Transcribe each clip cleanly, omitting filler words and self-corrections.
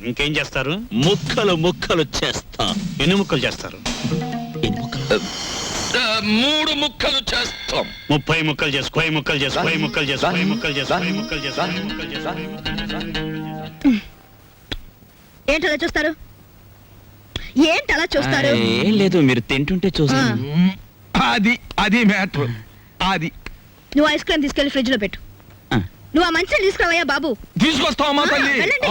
ఇంకేం చేస్తారు? ముక్కలు ముక్కలు చేస్తా. ఎన్ని ముక్కలు చేస్తారు? ఎన్ని ముక్కలు? 3 ముక్కలు చేస్తాం. 30 ముక్కలు చేసు. 10 ముక్కలు చేసు. 10 ముక్కలు చేసు. 10 ముక్కలు చేసు. 10 ముక్కలు చేసు. 10 ముక్కలు చేసు. ఏంటలా చూస్తారు? ఏంటలా చూస్తారు? ఏం లేదు, మీరు తింటుంటే చూస్తాను. అది మ్యాటర్. అది నువ్వు ఐస్ క్రీమ్ తీసుకెళ్లి ఫ్రిడ్జ్ లో పెట్టు. నువ్వు ఆ మంచిని తీసుకురావయ్యా బాబు. తీసుకొస్తావమ్మా తల్లి. వెళ్ళండి.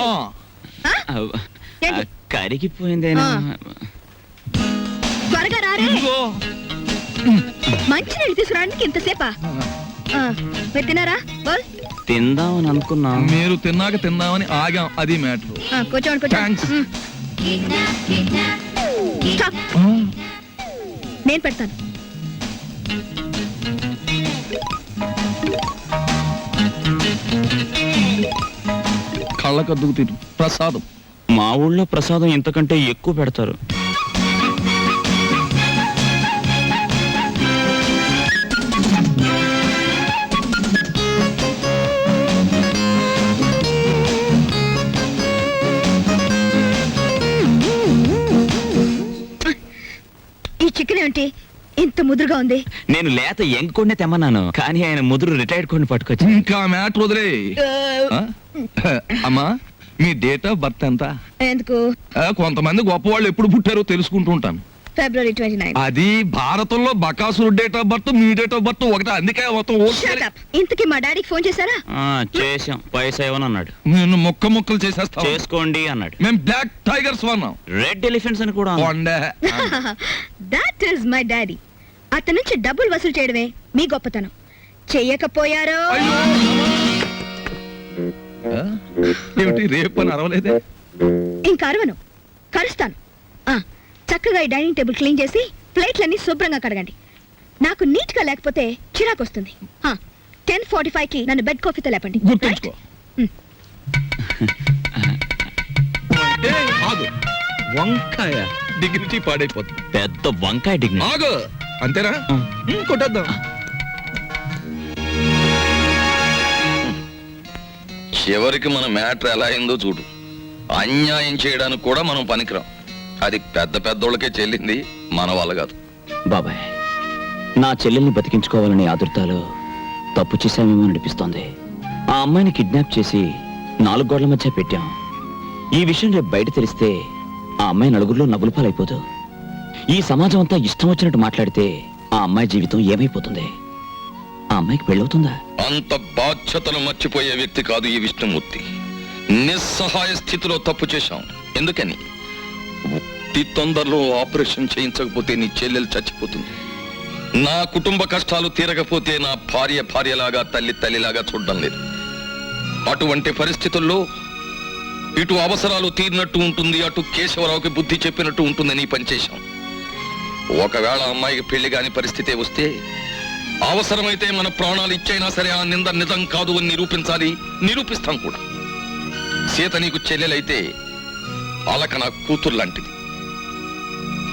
ఏంటి? కరిగిపోయిందేనా? త్వరగా రారే. మంచి నీళ్ళు తీసుకురావడానికి ఇంతసేపా? మీరు తిన్నారా? బోల్. తిందామని అనుకున్నా. మీరు తిన్నాక తిందామని ఆగాం. అది మ్యాటర్. కూర్చోండి థాంక్స్. స్టాప్. నేను పెడతాను. కళ్ళకద్దుకు తిరు ప్రసాదం. మా ఊళ్ళో ప్రసాదం ఇంతకంటే ఎక్కువ పెడతారు. ఈ చికెన్ ఏంటి ఇంత ముదురుగా ఉంది? నేను లేత ఎంకొండే తెమ్మన్నాను, కానీ ఆయన ముదురు రిటైర్డ్ కొన్ని పట్టుకొచ్చి. ఇంకా మ్యాటర్ వదిలే. అమ్మా, మీ డేట్ ఆఫ్ బర్త్ ఎంత? ఎందుకు? కొంతమంది గొప్ప వాళ్ళు ఎప్పుడు పుట్టారో తెలుసుకుంటూ ఉంటాను. February 29. అది భారతంలో బకాసురు డేట్ ఆఫ్ బర్త్, మీ డేట్ ఆఫ్ బర్త్ ఒకటే. అందుకే మొత్తం Shut up. ఇంతకీ మా డాడీకి ఫోన్ చేశారా? చేసాం. పైసా ఇవ్వను అన్నాడు. నేను ముక్కలు చేసేస్తా. చేసుకోండి అన్నాడు. మేము బ్లాక్ టైగర్స్ వన్నాం. రెడ్ ఎలిఫెంట్స్ అని కూడా. That is my daddy. అతని నుంచి డబ్బులు వసూలు చేయడమే మీ గొప్పతనం. చెయ్యకపోయారో ఏమిటి రేపు అని అరవలేదే? ఇంకా అరవను, కరుస్తాను. చక్కగా ఈ డైనింగ్ టేబుల్ క్లీన్ చేసి ప్లేట్లన్నీ శుభ్రంగా కడగండి. నాకు నీట్ గా లేకపోతే చిరాకు వస్తుంది. 10:45 కి నన్ను బెడ్ కాఫీతో లేపండి. గుర్తుంచుకో. వంకాయ డిగ్నిటీ పాడైపోతుంది. పెద్ద వంకాయ డిగ్నిటీ. ఆగు. అంతేనా? కొట్టేద్దాం. చివరికి మన మ్యాటర్ ఎలా అయిందో చూడు. అన్యాయం చేయడానికి కూడా మనం పనికిరాం. అది పెద్ద పెద్దోళ్ళకే చెల్లింది, మన వాళ్ళ కాదు. బాబాయ్, నా చెల్లెల్ని బతికించుకోవాలని ఆదుర్తాలో తప్పు చేశామేమో అనిపిస్తోంది. ఆ అమ్మాయిని కిడ్నాప్ చేసి 4 గోడల మధ్య పెట్టాం. ఈ విషయం రేపు బయట తెలిస్తే ఆ అమ్మాయి నలుగురిలో నవ్వుల పాలైపోదు. ఈ సమాజం అంతా ఇష్టం వచ్చినట్టు మాట్లాడితే ఆ అమ్మాయి జీవితం ఏమైపోతుంది? ఆ అమ్మాయికి పెళ్ళవుతుందా? అంత బాధ్యతలు మర్చిపోయే వ్యక్తి కాదు ఈ విష్ణుమూర్తి. నిస్సహాయ స్థితిలో తప్పు చేశాం. ఎందుకని? అతి తొందరలో ఆపరేషన్ చేయించకపోతే నీ చెల్లెలు చచ్చిపోతుంది. నా కుటుంబ కష్టాలు తీరకపోతే నా భార్యలాగా, తల్లిలాగా చూడడం లేదు. అటువంటి పరిస్థితుల్లో ఇటు అవసరాలు తీరినట్టు ఉంటుంది, అటు కేశవరావుకి బుద్ధి చెప్పినట్టు ఉంటుందని పనిచేశాం. ఒకవేళ అమ్మాయికి పెళ్లి కాని పరిస్థితే వస్తే అవసరమైతే మన ప్రాణాలు ఇచ్చైనా సరే ఆ నింద నిజం కాదు అని నిరూపించాలి. నిరూపిస్తాం కూడా. సీత నీకు చెల్లెలైతే అలక నా కూతురు లాంటిది.